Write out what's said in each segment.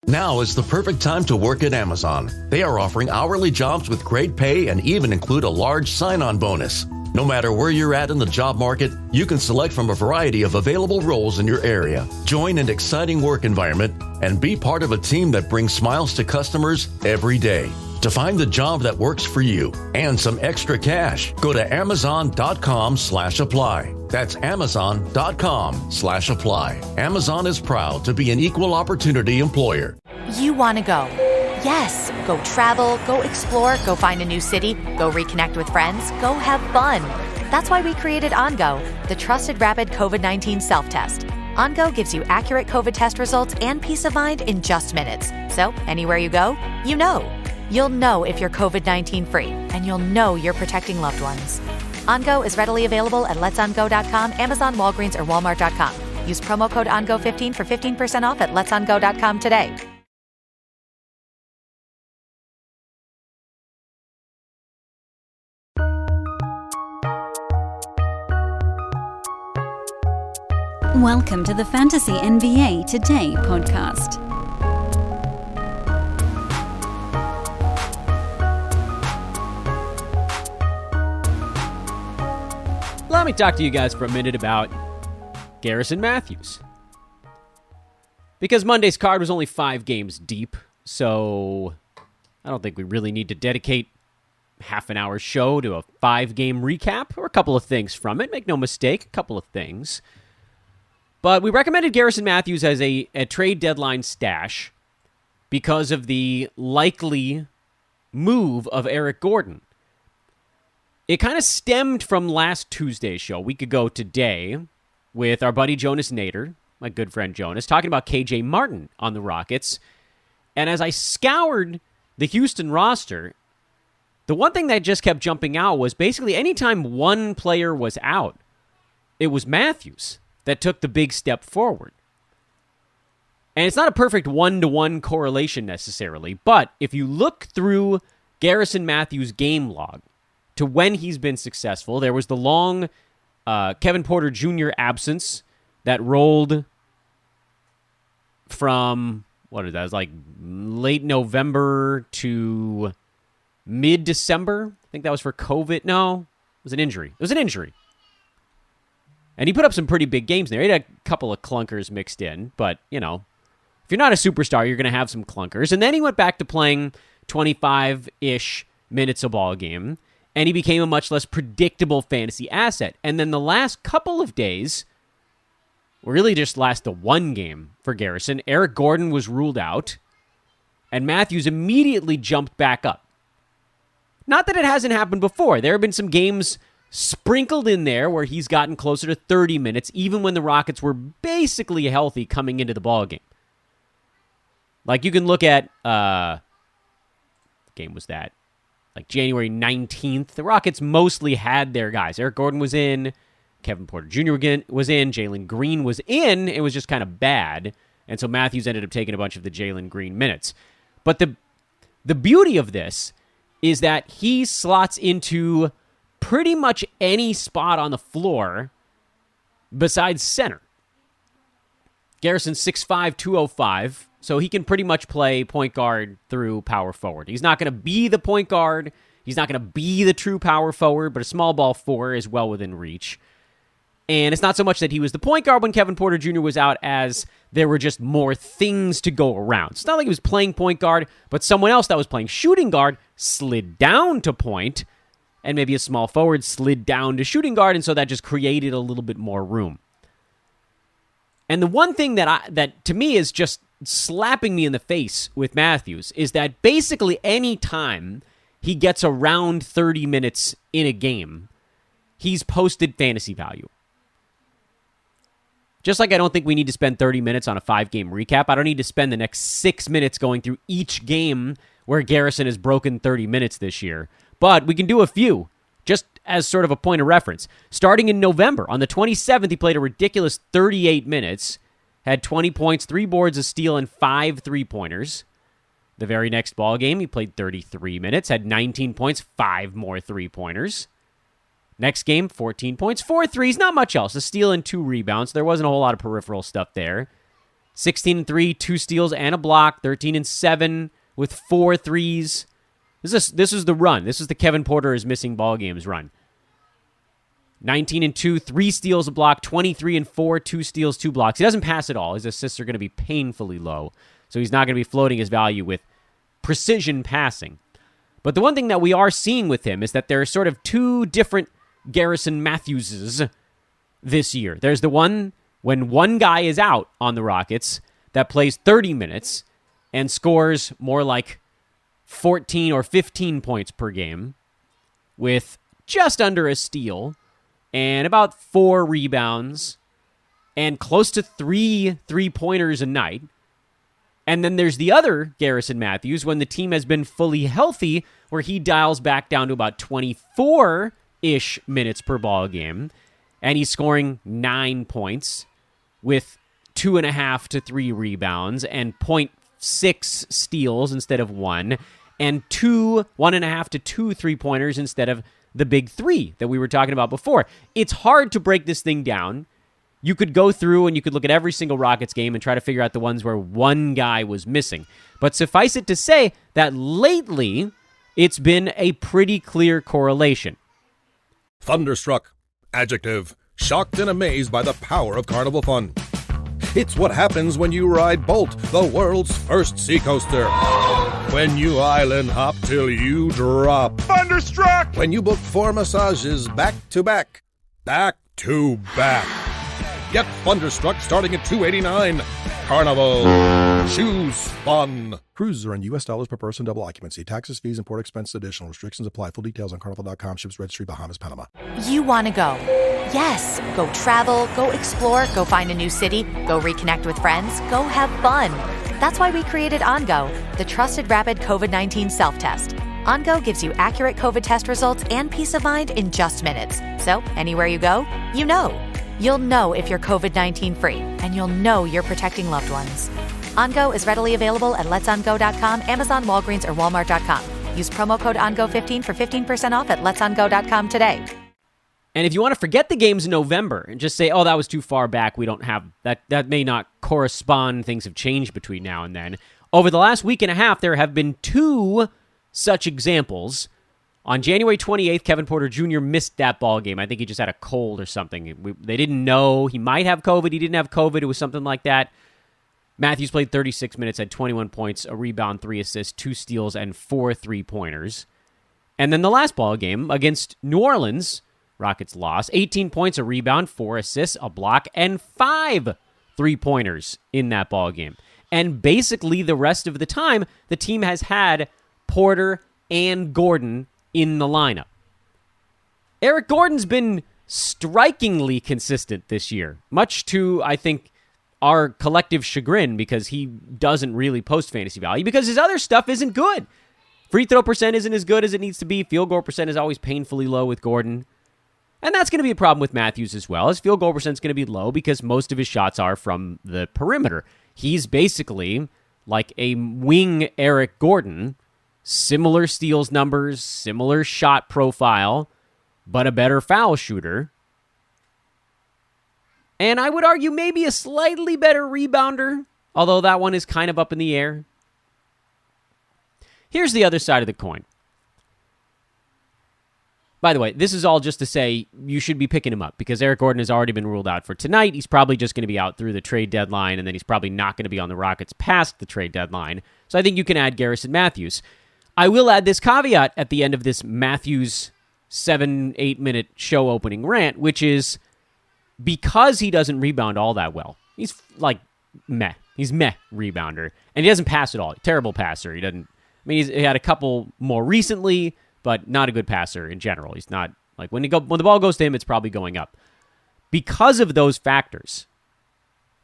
Now is the perfect time to work at Amazon. They are offering hourly jobs with great pay and even include a large sign-on bonus. No matter where you're at in the job market, you can select from a variety of available roles in your area. Join an exciting work environment and be part of a team that brings smiles to customers every day. To find the job that works for you and some extra cash, go to amazon.com/apply. That's amazon.com/apply. Amazon is proud to be an equal opportunity employer. You want to go. Yes, go travel, go explore, go find a new city, go reconnect with friends, go have fun. That's why we created OnGo, the trusted rapid COVID-19 self-test. OnGo gives you accurate COVID test results and peace of mind in just minutes. So anywhere you go, you know. You'll know if you're COVID-19 free, and you'll know you're protecting loved ones. OnGo is readily available at letsongo.com, Amazon, Walgreens, or Walmart.com. Use promo code ONGO15 for 15% off at letsongo.com today. Welcome to the Fantasy NBA Today podcast. Let me talk to you guys for a minute about Garrison Matthews. Because Monday's card was only 5 games deep, so I don't think we really need to dedicate half an hour show to a 5-game recap or a couple of things from it. Make no mistake, a couple of things. But we recommended Garrison Matthews as a trade deadline stash because of the likely move of Eric Gordon. It kind of stemmed from last Tuesday's show, a week ago today, with our buddy Jonas Nader, my good friend Jonas, talking about KJ Martin on the Rockets. And as I scoured the Houston roster, the one thing that just kept jumping out was basically anytime one player was out, it was Matthews that took the big step forward. And it's not a perfect one-to-one correlation necessarily, but if you look through Garrison Matthews' game log to when he's been successful, there was the long Kevin Porter Jr. absence that rolled from, what is that? It was like late November to mid-December. I think that was for COVID. No, it was an injury. It was an injury. And he put up some pretty big games there. He had a couple of clunkers mixed in, but, you know, if you're not a superstar, you're going to have some clunkers. And then he went back to playing 25-ish minutes a ball game, and he became a much less predictable fantasy asset. And then the last couple of days really just last the one game for Garrison. Eric Gordon was ruled out, and Mathews immediately jumped back up. Not that it hasn't happened before. There have been some games sprinkled in there where he's gotten closer to 30 minutes, even when the Rockets were basically healthy coming into the ballgame. Like, you can look at, what game was that? Like, January 19th. The Rockets mostly had their guys. Eric Gordon was in. Kevin Porter Jr. was in. Jalen Green was in. It was just kind of bad. And so Mathews ended up taking a bunch of the Jalen Green minutes. But the beauty of this is that he slots into pretty much any spot on the floor besides center. Garrison's 6'5", 205, so he can pretty much play point guard through power forward. He's not going to be the point guard. He's not going to be the true power forward, but a small ball 4 is well within reach. And it's not so much that he was the point guard when Kevin Porter Jr. was out as there were just more things to go around. It's not like he was playing point guard, but someone else that was playing shooting guard slid down to point, and maybe a small forward slid down to shooting guard, and so that just created a little bit more room. And the one thing that to me is just slapping me in the face with Mathews is that basically any time he gets around 30 minutes in a game, he's posted fantasy value. Just like I don't think we need to spend 30 minutes on a 5-game recap, I don't need to spend the next 6 minutes going through each game where Garrison has broken 30 minutes this year. But we can do a few, just as sort of a point of reference. Starting in November, on the 27th, he played a ridiculous 38 minutes, had 20 points, 3 boards, a steal, and 5 3-pointers. The very next ball game, he played 33 minutes, had 19 points, 5 more 3-pointers. Next game, 14 points, 4 threes, not much else. A steal and 2 rebounds. There wasn't a whole lot of peripheral stuff there. 16-3, 2 steals and a block. 13-7 with 4 threes. This is the run. This is the Kevin Porter is missing ball games run. 19-2, 3 steals, a block. 23-4, 2 steals, 2 blocks. He doesn't pass at all. His assists are going to be painfully low, so he's not going to be floating his value with precision passing. But the one thing that we are seeing with him is that there are sort of 2 different Garrison Matthewses this year. There's the one when one guy is out on the Rockets that plays 30 minutes and scores more like 14 or 15 points per game with just under a steal and about 4 rebounds and close to 3 3-pointers a night. And then there's the other Garrison Matthews when the team has been fully healthy, where he dials back down to about 24-ish minutes per ball game, and he's scoring 9 points with 2.5 to 3 rebounds and 0.6 steals instead of 1, and 1.5 to 2 3-pointers instead of the big 3 that we were talking about before. It's hard to break this thing down. You could go through and you could look at every single Rockets game and try to figure out the ones where one guy was missing. But suffice it to say that lately, it's been a pretty clear correlation. Thunderstruck. Adjective. Shocked and amazed by the power of carnival fun. It's what happens when you ride Bolt, the world's first seacoaster. When you island hop till you drop. Thunderstruck! When you book 4 massages back to back. Back to back. Get Thunderstruck starting at $289. Carnival. Choose fun. Cruises are in U.S. dollars per person, double occupancy. Taxes, fees, and port expenses additional. Restrictions apply. Full details on carnival.com. Ships registry, Bahamas, Panama. You want to go. Yes. Go travel, go explore, go find a new city, go reconnect with friends, go have fun. That's why we created OnGo, the trusted rapid COVID-19 self-test. OnGo gives you accurate COVID test results and peace of mind in just minutes. So anywhere you go, you know. You'll know if you're COVID-19 free, and you'll know you're protecting loved ones. OnGo is readily available at letsongo.com, Amazon, Walgreens, or Walmart.com. Use promo code ONGO15 for 15% off at letsongo.com today. And if you want to forget the games in November and just say, oh, that was too far back, we don't have that may not correspond, things have changed between now and then. Over the last week and a half, there have been 2 such examples. On January 28th, Kevin Porter Jr. missed that ball game. I think he just had a cold or something. They didn't know. He might have COVID. He didn't have COVID. It was something like that. Mathews played 36 minutes, had 21 points, a rebound, 3 assists, 2 steals, and 4 3-pointers. And then the last ball game against New Orleans, Rockets lost. 18 points, a rebound, 4 assists, a block, and 5 3-pointers in that ball game. And basically the rest of the time, the team has had Porter and Gordon in the lineup. Eric Gordon's been strikingly consistent this year, much to, I think, our collective chagrin, because he doesn't really post fantasy value because his other stuff isn't good. Free throw percent isn't as good as it needs to be. Field goal percent is always painfully low with Gordon. And that's going to be a problem with Mathews as well. His field goal percent is going to be low because most of his shots are from the perimeter. He's basically like a wing Eric Gordon. Similar steals numbers, similar shot profile, but a better foul shooter. And I would argue maybe a slightly better rebounder, although that one is kind of up in the air. Here's the other side of the coin. By the way, this is all just to say you should be picking him up because Eric Gordon has already been ruled out for tonight. He's probably just going to be out through the trade deadline, and then he's probably not going to be on the Rockets past the trade deadline. So I think you can add Garrison Matthews. I will add this caveat at the end of this Mathews 7-8 minute show opening rant, which is because he doesn't rebound all that well. He's like meh. He's meh rebounder. And he doesn't pass at all. Terrible passer. He had a couple more recently, but not a good passer in general. He's not like when the ball goes to him, it's probably going up. Because of those factors.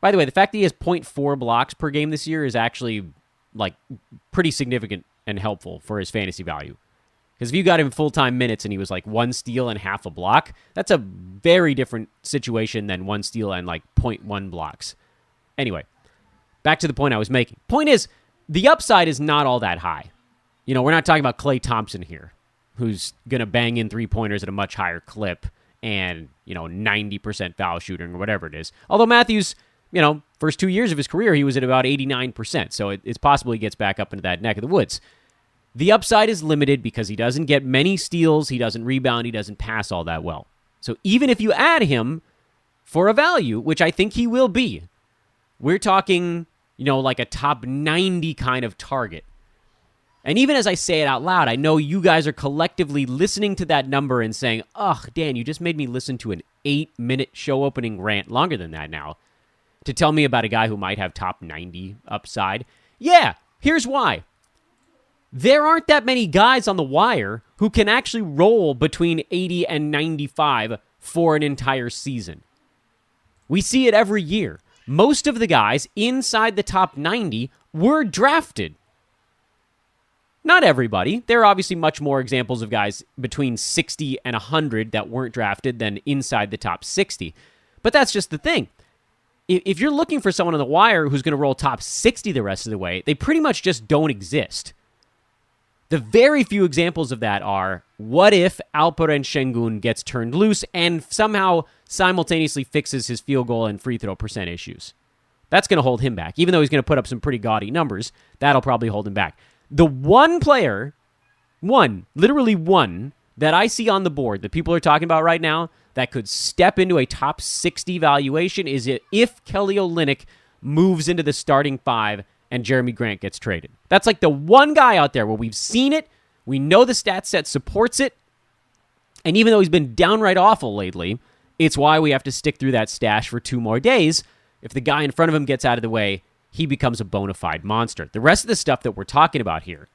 By the way, the fact that he has 0.4 blocks per game this year is actually like pretty significant and helpful for his fantasy value. Because if you got him full-time minutes and he was like 1 steal and half a block, that's a very different situation than 1 steal and like 0.1 blocks. Anyway, back to the point I was making. Point is, the upside is not all that high. You know, we're not talking about Klay Thompson here, who's going to bang in 3-pointers at a much higher clip and, 90% foul shooting or whatever it is. Although Mathews first 2 years of his career, he was at about 89%. So it's possible he gets back up into that neck of the woods. The upside is limited because he doesn't get many steals, he doesn't rebound, he doesn't pass all that well. So even if you add him for a value, which I think he will be, we're talking, like a top 90 kind of target. And even as I say it out loud, I know you guys are collectively listening to that number and saying, ugh, Dan, you just made me listen to an 8-minute show opening rant, longer than that now, to tell me about a guy who might have top 90 upside. Yeah, here's why. There aren't that many guys on the wire who can actually roll between 80 and 95 for an entire season. We see it every year. Most of the guys inside the top 90 were drafted. Not everybody. There are obviously much more examples of guys between 60 and 100 that weren't drafted than inside the top 60. But that's just the thing. If you're looking for someone on the wire who's going to roll top 60 the rest of the way, they pretty much just don't exist. The very few examples of that are, what if Alperen Şengün gets turned loose and somehow simultaneously fixes his field goal and free throw percent issues? That's going to hold him back. Even though he's going to put up some pretty gaudy numbers, that'll probably hold him back. The one player, literally one, that I see on the board that people are talking about right now that could step into a top 60 valuation is if Kelly Olynyk moves into the starting 5 and Jeremy Grant gets traded. That's like the one guy out there where we've seen it, we know the stat set supports it, and even though he's been downright awful lately, it's why we have to stick through that stash for 2 more days. If the guy in front of him gets out of the way, he becomes a bona fide monster. The rest of the stuff that we're talking about here,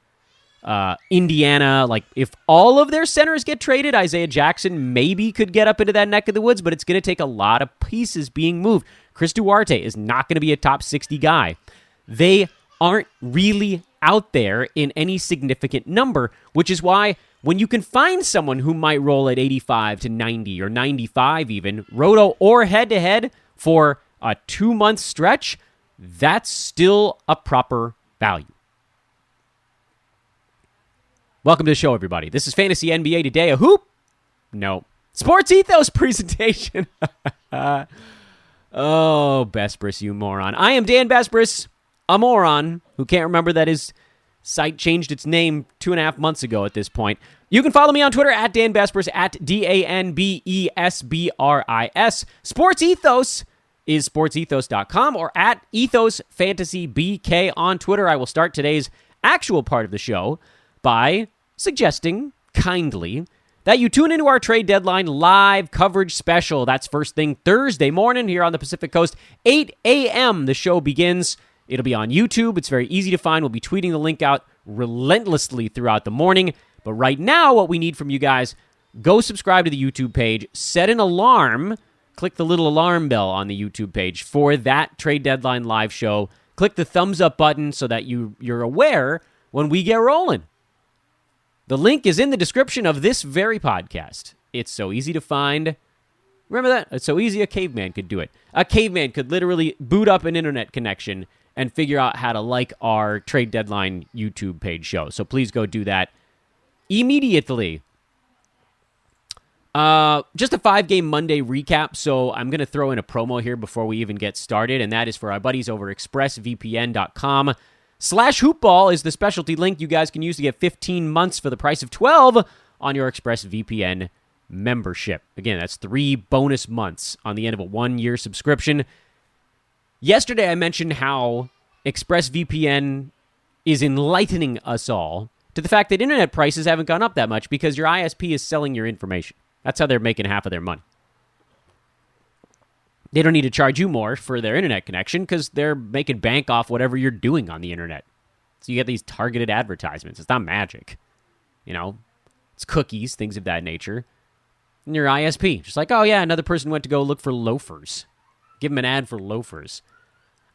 Indiana, like if all of their centers get traded, Isaiah Jackson maybe could get up into that neck of the woods, but it's going to take a lot of pieces being moved. Chris Duarte is not going to be a top 60 guy. They aren't really out there in any significant number, which is why when you can find someone who might roll at 85 to 90 or 95 even, roto or head-to-head for a 2-month stretch, that's still a proper value. Welcome to the show, everybody. This is Fantasy NBA Today. A hoop? No. Sports Ethos presentation. Oh, Besbris, you moron. I am Dan Besbris, a moron who can't remember that his site changed its name 2.5 months ago at this point. You can follow me on Twitter at Dan Besbris, at DanBesbris. Sports Ethos is sportsethos.com or at ethosfantasybk on Twitter. I will start today's actual part of the show by suggesting kindly that you tune into our trade deadline live coverage special. That's first thing Thursday morning here on the Pacific Coast, 8 a.m. The show begins. It'll be on YouTube. It's very easy to find. We'll be tweeting the link out relentlessly throughout the morning. But right now, what we need from you guys, go subscribe to the YouTube page, set an alarm, click the little alarm bell on the YouTube page for that trade deadline live show. Click the thumbs up button so that you're aware when we get rolling. The link is in the description of this very podcast. It's so easy to find. Remember that? It's so easy a caveman could do it. A caveman could literally boot up an internet connection and figure out how to like our trade deadline YouTube page show. So please go do that immediately. Just a 5-game Monday recap, so I'm going to throw in a promo here before we even get started, and that is for our buddies over expressvpn.com/hoopball is the specialty link you guys can use to get 15 months for the price of 12 on your ExpressVPN membership. Again, that's 3 bonus months on the end of a 1-year subscription. Yesterday, I mentioned how ExpressVPN is enlightening us all to the fact that internet prices haven't gone up that much because your ISP is selling your information. That's how they're making half of their money. They don't need to charge you more for their internet connection because they're making bank off whatever you're doing on the internet. So you get these targeted advertisements. It's not magic. It's cookies, things of that nature. And your ISP, just like, oh yeah, another person went to go look for loafers. Give them an ad for loafers.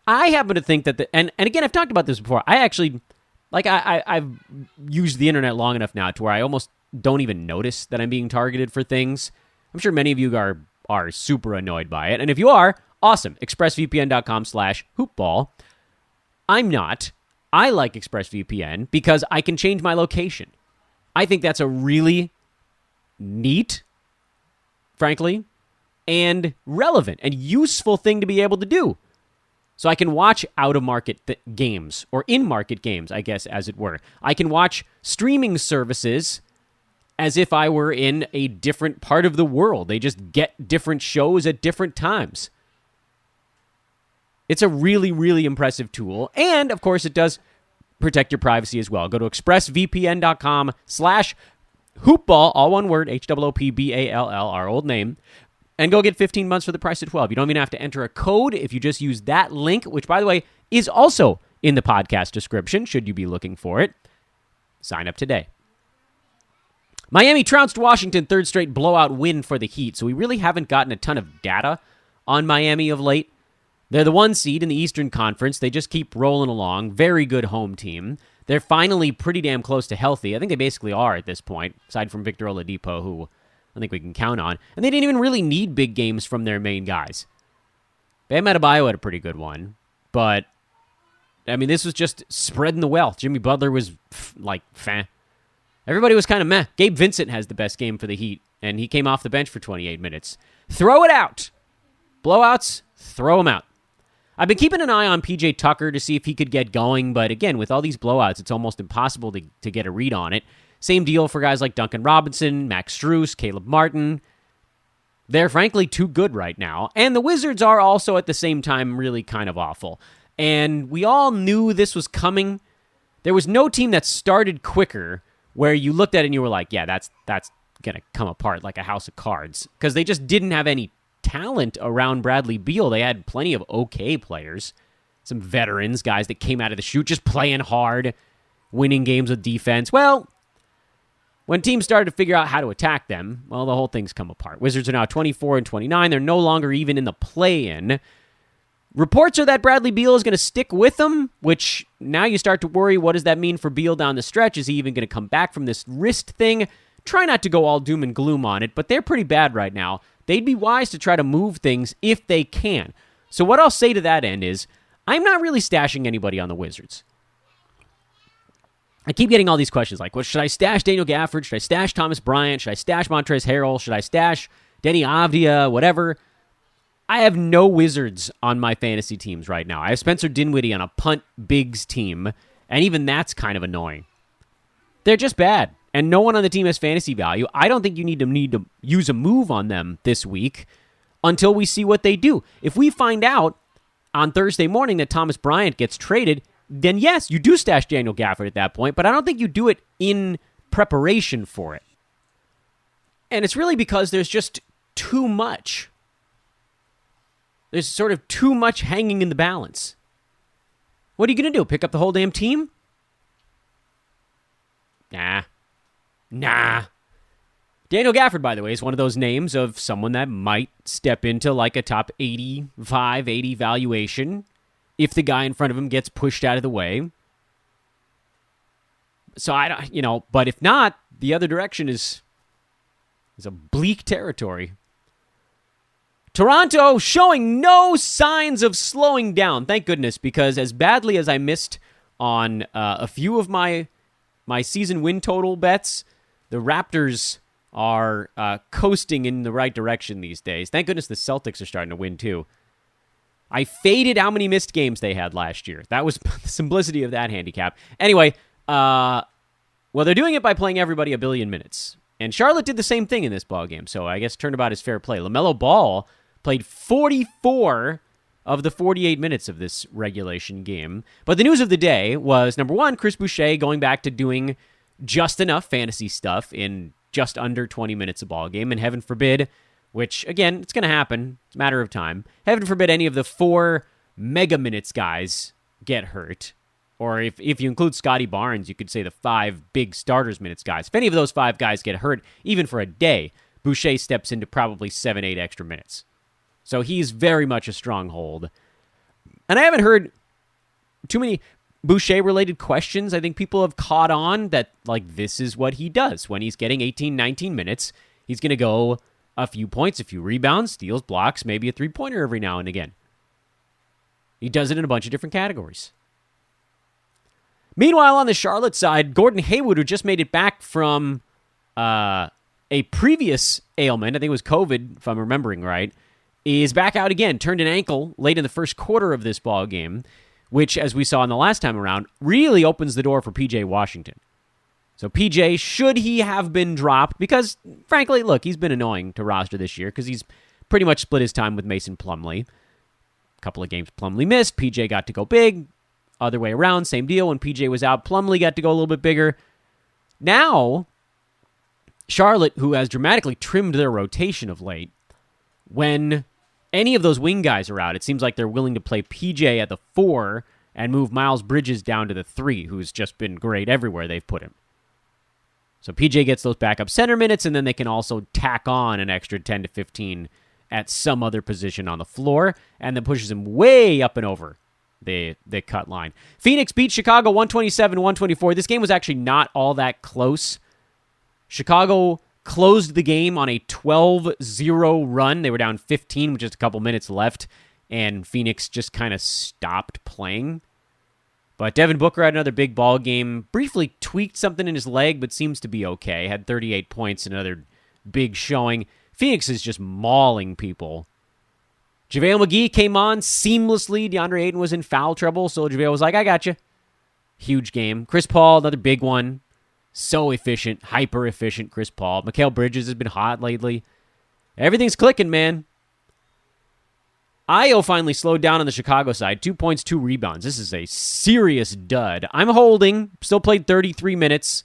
I happen to think that and again, I've talked about this before. I actually, I've used the internet long enough now to where I almost don't even notice that I'm being targeted for things. I'm sure many of you are super annoyed by it. And if you are, awesome. expressvpn.com/hoopball. I'm not. I like ExpressVPN because I can change my location. I think that's a really neat, frankly, and relevant and useful thing to be able to do. So I can watch out-of-market games, or in-market games, I guess, as it were. I can watch streaming services as if I were in a different part of the world. They just get different shows at different times. It's a really, really impressive tool. And, of course, it does protect your privacy as well. Go to expressvpn.com/hoopball, all one word, HOOPBALL, our old name, and go get 15 months for the price of 12. You don't even have to enter a code if you just use that link, which, by the way, is also in the podcast description, should you be looking for it. Sign up today. Miami trounced Washington, third straight blowout win for the Heat, so we really haven't gotten a ton of data on Miami of late. They're the 1 seed in the Eastern Conference. They just keep rolling along. Very good home team. They're finally pretty damn close to healthy. I think they basically are at this point, aside from Victor Oladipo, who I think we can count on. And they didn't even really need big games from their main guys. Bam Adebayo had a pretty good one. But, I mean, this was just spreading the wealth. Jimmy Butler was, everybody was kind of meh. Gabe Vincent has the best game for the Heat, and he came off the bench for 28 minutes. Throw it out. Blowouts, throw them out. I've been keeping an eye on PJ Tucker to see if he could get going, but again, with all these blowouts, it's almost impossible to get a read on it. Same deal for guys like Duncan Robinson, Max Strus, Caleb Martin. They're frankly too good right now. And the Wizards are also at the same time really kind of awful. And we all knew this was coming. There was no team that started quicker where you looked at it and you were like, yeah, that's going to come apart like a house of cards. Because they just didn't have any talent around Bradley Beal. They had plenty of okay players. Some veterans, guys that came out of the chute just playing hard, winning games with defense. Well, when teams started to figure out how to attack them, well, the whole thing's come apart. Wizards are now 24-29. They're no longer even in the play-in. Reports are that Bradley Beal is going to stick with them, which now you start to worry, what does that mean for Beal down the stretch? Is he even going to come back from this wrist thing? Try not to go all doom and gloom on it, but they're pretty bad right now. They'd be wise to try to move things if they can. So what I'll say to that end is, I'm not really stashing anybody on the Wizards. I keep getting all these questions like, well, should I stash Daniel Gafford? Should I stash Thomas Bryant? Should I stash Montrezl Harrell? Should I stash Denny Avdia? Whatever. I have no Wizards on my fantasy teams right now. I have Spencer Dinwiddie on a punt bigs team, and even that's kind of annoying. They're just bad, and no one on the team has fantasy value. I don't think you need to use a move on them this week until we see what they do. If we find out on Thursday morning that Thomas Bryant gets traded, then yes, you do stash Daniel Gafford at that point, but I don't think you do it in preparation for it. And it's really because there's just too much. There's sort of too much hanging in the balance. What are you going to do? Pick up the whole damn team? Nah. Daniel Gafford, by the way, is one of those names of someone that might step into like a top 85, 80 valuation if the guy in front of him gets pushed out of the way. So but if not, the other direction is a bleak territory. Toronto showing no signs of slowing down. Thank goodness, because as badly as I missed on a few of my season win total bets, the Raptors are coasting in the right direction these days. Thank goodness the Celtics are starting to win too. I faded how many missed games they had last year. That was the simplicity of that handicap. Anyway, they're doing it by playing everybody a billion minutes. And Charlotte did the same thing in this ballgame, so I guess turnabout is fair play. LaMelo Ball played 44 of the 48 minutes of this regulation game. But the news of the day was, number one, Chris Boucher going back to doing just enough fantasy stuff in just under 20 minutes a ballgame, and heaven forbid, which, again, it's going to happen. It's a matter of time. Heaven forbid any of the 4 mega minutes guys get hurt. Or if you include Scotty Barnes, you could say the 5 big starters minutes guys. If any of those 5 guys get hurt, even for a day, Boucher steps into probably 7-8 extra minutes. So he's very much a stronghold. And I haven't heard too many Boucher-related questions. I think people have caught on that, like, this is what he does. When he's getting 18, 19 minutes, he's going to go a few points, a few rebounds, steals, blocks, maybe a three-pointer every now and again. He does it in a bunch of different categories. Meanwhile, on the Charlotte side, Gordon Haywood, who just made it back from a previous ailment, I think it was COVID, if I'm remembering right, is back out again. Turned an ankle late in the first quarter of this ball game, which, as we saw in the last time around, really opens the door for P.J. Washington. So P.J., should he have been dropped, because, frankly, look, he's been annoying to roster this year because he's pretty much split his time with Mason Plumlee. A couple of games Plumlee missed. P.J. got to go big. Other way around, same deal. When P.J. was out, Plumlee got to go a little bit bigger. Now, Charlotte, who has dramatically trimmed their rotation of late, when any of those wing guys are out, it seems like they're willing to play PJ at the 4 and move Miles Bridges down to the 3, who's just been great everywhere they've put him. So PJ gets those backup center minutes, and then they can also tack on an extra 10 to 15 at some other position on the floor, and then pushes him way up and over the cut line. Phoenix beat Chicago 127-124. This game was actually not all that close. Chicago closed the game on a 12-0 run. They were down 15 with just a couple minutes left, and Phoenix just kind of stopped playing. But Devin Booker had another big ball game, briefly tweaked something in his leg, but seems to be okay. Had 38 points, another big showing. Phoenix is just mauling people. JaVale McGee came on seamlessly. DeAndre Ayton was in foul trouble, so JaVale was like, I got you. Huge game. Chris Paul, another big one. So efficient, hyper-efficient Chris Paul. Mikal Bridges has been hot lately. Everything's clicking, man. Io finally slowed down on the Chicago side. 2 points, 2 rebounds. This is a serious dud. I'm holding. Still played 33 minutes.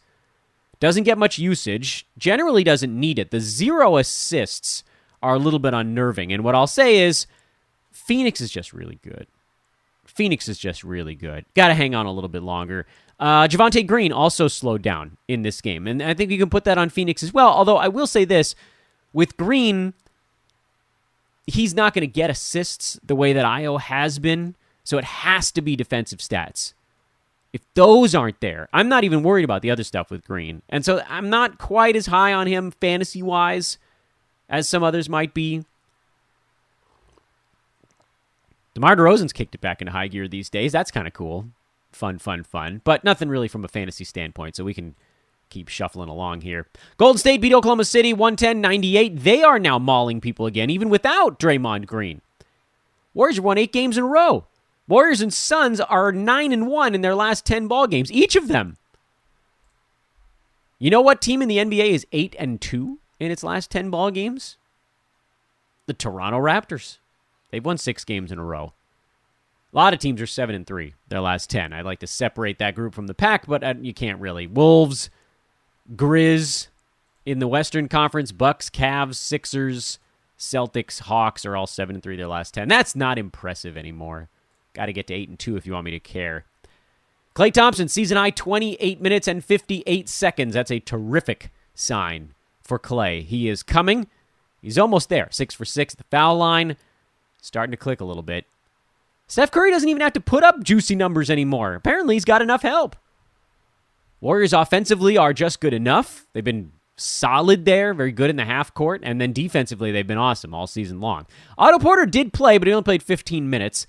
Doesn't get much usage. Generally doesn't need it. The 0 assists are a little bit unnerving. And what I'll say is, Phoenix is just really good. Got to hang on a little bit longer. Javonte Green also slowed down in this game. And I think you can put that on Phoenix as well. Although I will say this, with Green, he's not going to get assists the way that Io has been. So it has to be defensive stats. If those aren't there, I'm not even worried about the other stuff with Green. And so I'm not quite as high on him fantasy-wise as some others might be. DeMar DeRozan's kicked it back into high gear these days. That's kind of cool. Fun. But nothing really from a fantasy standpoint, so we can keep shuffling along here. Golden State beat Oklahoma City 110-98. They are now mauling people again, even without Draymond Green. Warriors won 8 games in a row. Warriors and Suns are 9-1 in their last 10 ball games, each of them. You know what team in the NBA is 8-2 in its last 10 ball games? The Toronto Raptors. They've won 6 games in a row. A lot of teams are 7-3 their last 10. I'd like to separate that group from the pack, but you can't really. Wolves, Grizz in the Western Conference, Bucks, Cavs, Sixers, Celtics, Hawks are all 7-3 their last 10. That's not impressive anymore. Got to get to 8-2 if you want me to care. Klay Thompson, season high, 28 minutes and 58 seconds. That's a terrific sign for Klay. He is coming. He's almost there. 6 for 6 at the foul line. Starting to click a little bit. Steph Curry doesn't even have to put up juicy numbers anymore. Apparently, he's got enough help. Warriors offensively are just good enough. They've been solid there, very good in the half court, and then defensively, they've been awesome all season long. Otto Porter did play, but he only played 15 minutes.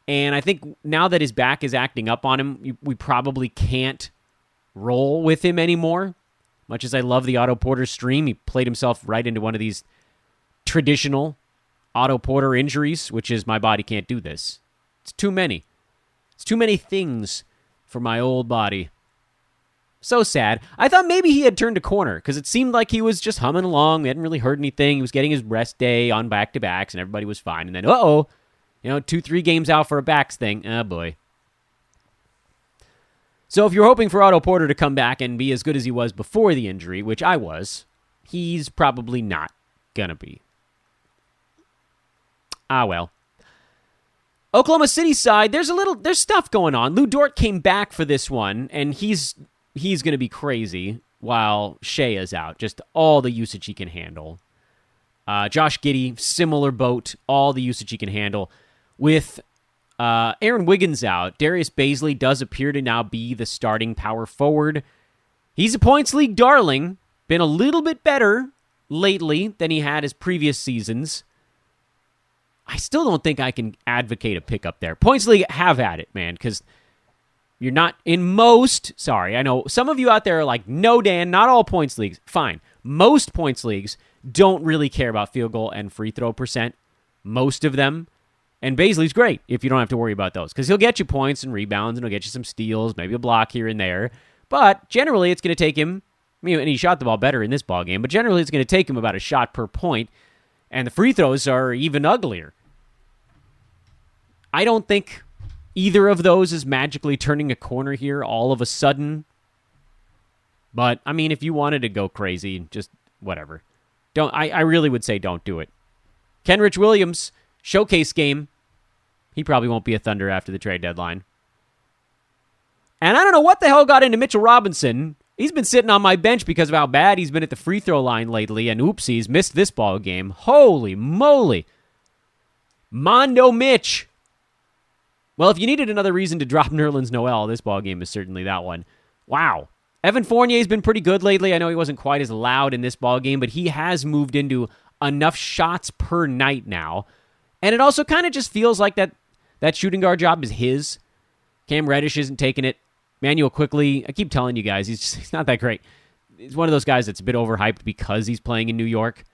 And I think now that his back is acting up on him, we probably can't roll with him anymore. Much as I love the Otto Porter stream, he played himself right into one of these traditional Otto Porter injuries, which is my body can't do this. It's too many. It's too many things for my old body. So sad. I thought maybe he had turned a corner because it seemed like he was just humming along. He hadn't really heard anything. He was getting his rest day on back-to-backs, and everybody was fine. And then, 2-3 games out for a backs thing. Oh, boy. So if you're hoping for Otto Porter to come back and be as good as he was before the injury, which I was, he's probably not going to be. Ah, well. Oklahoma City side, there's stuff going on. Lou Dort came back for this one, and he's going to be crazy while Shea is out. Just all the usage he can handle. Josh Giddey, similar boat, all the usage he can handle. With Aaron Wiggins out, Darius Bazley does appear to now be the starting power forward. He's a points league darling. Been a little bit better lately than he had his previous seasons. I still don't think I can advocate a pickup there. Points league, have at it, man, because you're not in most. Sorry, I know some of you out there are like, no, Dan, not all points leagues. Fine. Most points leagues don't really care about field goal and free throw percent. most of them. And Bazley's great if you don't have to worry about those, because he'll get you points and rebounds, and he'll get you some steals, maybe a block here and there. But generally, it's going to take him, and he shot the ball better in this ball game, but generally it's going to take him about a shot per point, and the free throws are even uglier. I don't think either of those is magically turning a corner here all of a sudden. But, if you wanted to go crazy, just whatever. I really would say don't do it. Kenrich Williams, showcase game. He probably won't be a Thunder after the trade deadline. And I don't know what the hell got into Mitchell Robinson. He's been sitting on my bench because of how bad he's been at the free throw line lately, and oopsies, missed this ball game. Holy moly. Mondo Mitch. Well, if you needed another reason to drop Nerlens Noel, this ball game is certainly that one. Wow. Evan Fournier's been pretty good lately. I know he wasn't quite as loud in this ball game, but he has moved into enough shots per night now. And it also kind of just feels like that shooting guard job is his. Cam Reddish isn't taking it. Manuel Quickly, I keep telling you guys, he's not that great. He's one of those guys that's a bit overhyped because he's playing in New York.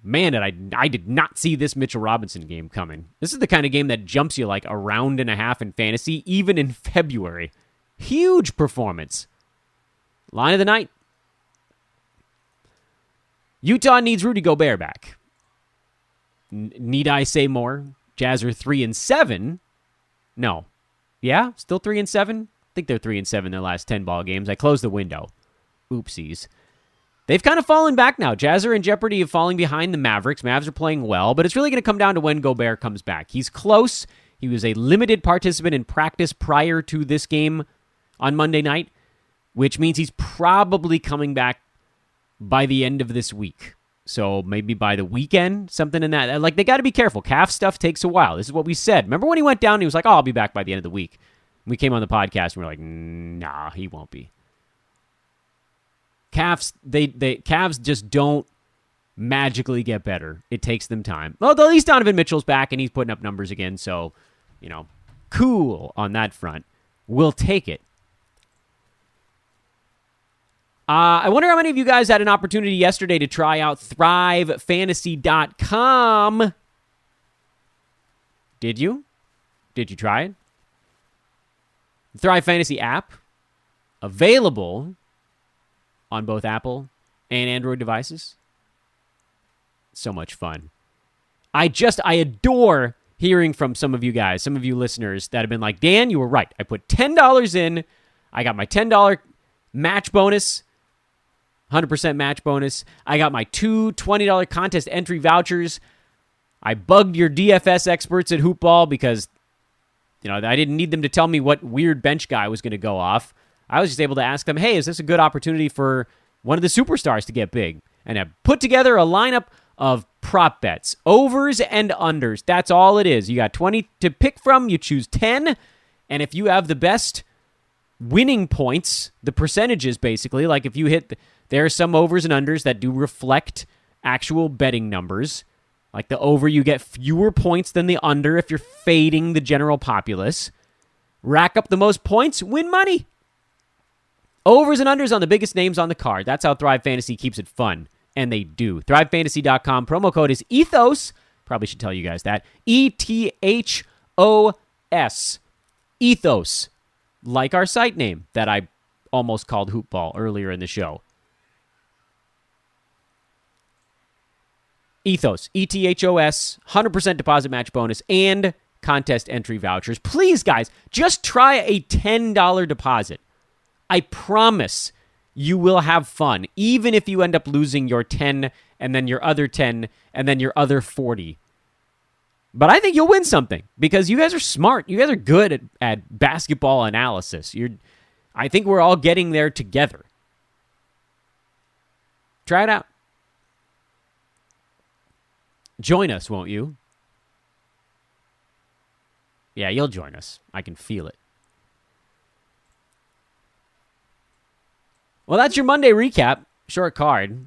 Man, I did not see this Mitchell Robinson game coming. This is the kind of game that jumps you like a round and a half in fantasy, even in February. Huge performance. Line of the night. Utah needs Rudy Gobert back. Need I say more? Jazz are 3-7. No. Yeah? Still 3-7? I think they're 3-7 their last 10 ball games. I closed the window. Oopsies. They've kind of fallen back now. Jazz are in jeopardy of falling behind the Mavericks. Mavs are playing well, but it's really going to come down to when Gobert comes back. He's close. He was a limited participant in practice prior to this game on Monday night, which means he's probably coming back by the end of this week. So maybe by the weekend, something in that. Like, they got to be careful. Calf stuff takes a while. This is what we said. Remember when he went down, he was like, I'll be back by the end of the week. We came on the podcast and we were like, nah, he won't be. Calves just don't magically get better. It takes them time. Well, at least Donovan Mitchell's back and he's putting up numbers again, so, cool on that front. We'll take it. I wonder how many of you guys had an opportunity yesterday to try out ThriveFantasy.com. Did you? Did you try it? The Thrive Fantasy app, available on both Apple and Android devices. So much fun. I adore hearing from some of you guys, some of you listeners that have been like, Dan, you were right. I put $10 in. I got my $10 match bonus, 100% match bonus. I got my two $20 contest entry vouchers. I bugged your DFS experts at Hoopball because, I didn't need them to tell me what weird bench guy was going to go off. I was just able to ask them, hey, is this a good opportunity for one of the superstars to get big? And I put together a lineup of prop bets, overs and unders. That's all it is. You got 20 to pick from. You choose 10. And if you have the best winning points, the percentages basically, like if you hit, there are some overs and unders that do reflect actual betting numbers. Like the over, you get fewer points than the under if you're fading the general populace. Rack up the most points, win money. Overs and unders on the biggest names on the card. That's how Thrive Fantasy keeps it fun. And they do. ThriveFantasy.com. Promo code is ETHOS. Probably should tell you guys that. ETHOS. Ethos. Like our site name that I almost called Hoopball earlier in the show. Ethos. ETHOS. 100% deposit match bonus and contest entry vouchers. Please, guys, just try a $10 deposit. I promise you will have fun, even if you end up losing your 10 and then your other 10 and then your other 40. But I think you'll win something because you guys are smart. You guys are good at basketball analysis. I think we're all getting there together. Try it out. Join us, won't you? Yeah, you'll join us. I can feel it. Well, that's your Monday recap. Short card.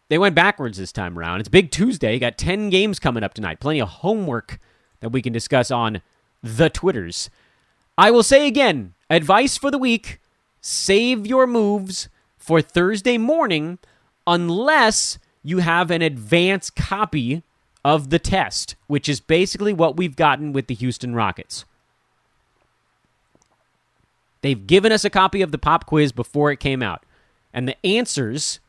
They went backwards this time around. It's Big Tuesday. You got 10 games coming up tonight. Plenty of homework that we can discuss on the Twitters. I will say again, advice for the week, save your moves for Thursday morning unless you have an advance copy of the test, which is basically what we've gotten with the Houston Rockets. They've given us a copy of the pop quiz before it came out. And the answers,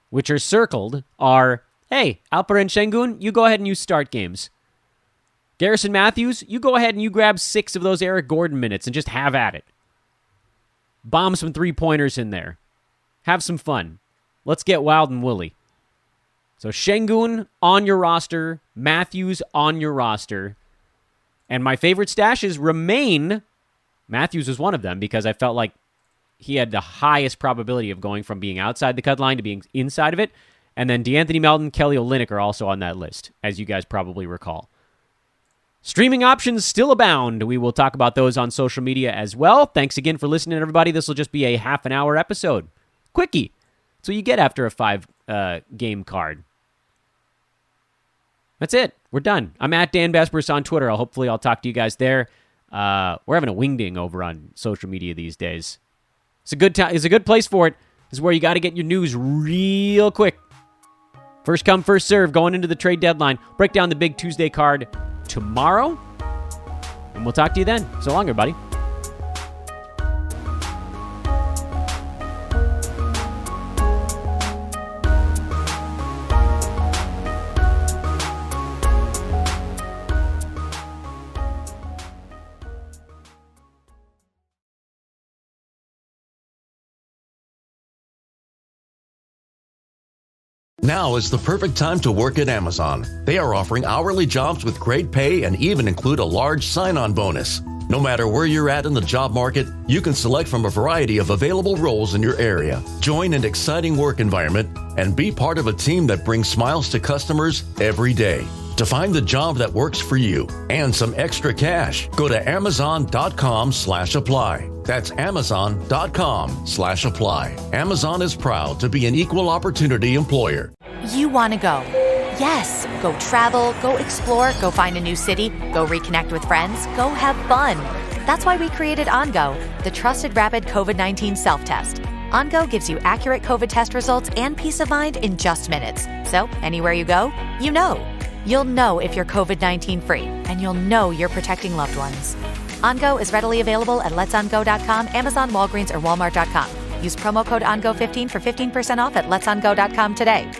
which are circled, are, hey, Alperen Şengün, you go ahead and you start games. Garrison Matthews, you go ahead and you grab 6 of those Eric Gordon minutes and just have at it. Bomb some three-pointers in there. Have some fun. Let's get wild and woolly. So Şengün on your roster, Mathews on your roster. And my favorite stashes remain, Mathews was one of them because I felt like he had the highest probability of going from being outside the cut line to being inside of it. And then DeAnthony Melton, Kelly Olynyk are also on that list, as you guys probably recall. Streaming options still abound. We will talk about those on social media as well. Thanks again for listening, everybody. This will just be a half an hour episode. Quickie. That's what you get after a 5-game card. That's it. We're done. I'm at Dan Besbris on Twitter. Hopefully I'll talk to you guys there. We're having a wingding over on social media these days. It's a good time. It's a good place for it. This is where you got to get your news real quick. First come, first serve going into the trade deadline. Break down the big Tuesday card tomorrow, and we'll talk to you then. So long, everybody. Now is the perfect time to work at Amazon. They are offering hourly jobs with great pay and even include a large sign-on bonus. No matter where you're at in the job market, you can select from a variety of available roles in your area. Join an exciting work environment and be part of a team that brings smiles to customers every day. To find the job that works for you and some extra cash, go to amazon.com/apply. That's amazon.com/apply. Amazon is proud to be an equal opportunity employer. You want to go. Yes, go travel, go explore, go find a new city, go reconnect with friends, go have fun. That's why we created OnGo, the trusted rapid COVID-19 self-test. OnGo gives you accurate COVID test results and peace of mind in just minutes. So anywhere you go, you know. You'll know if you're COVID-19 free, and you'll know you're protecting loved ones. OnGo is readily available at letsongo.com, Amazon, Walgreens, or Walmart.com. Use promo code ONGO15 for 15% off at letsongo.com today.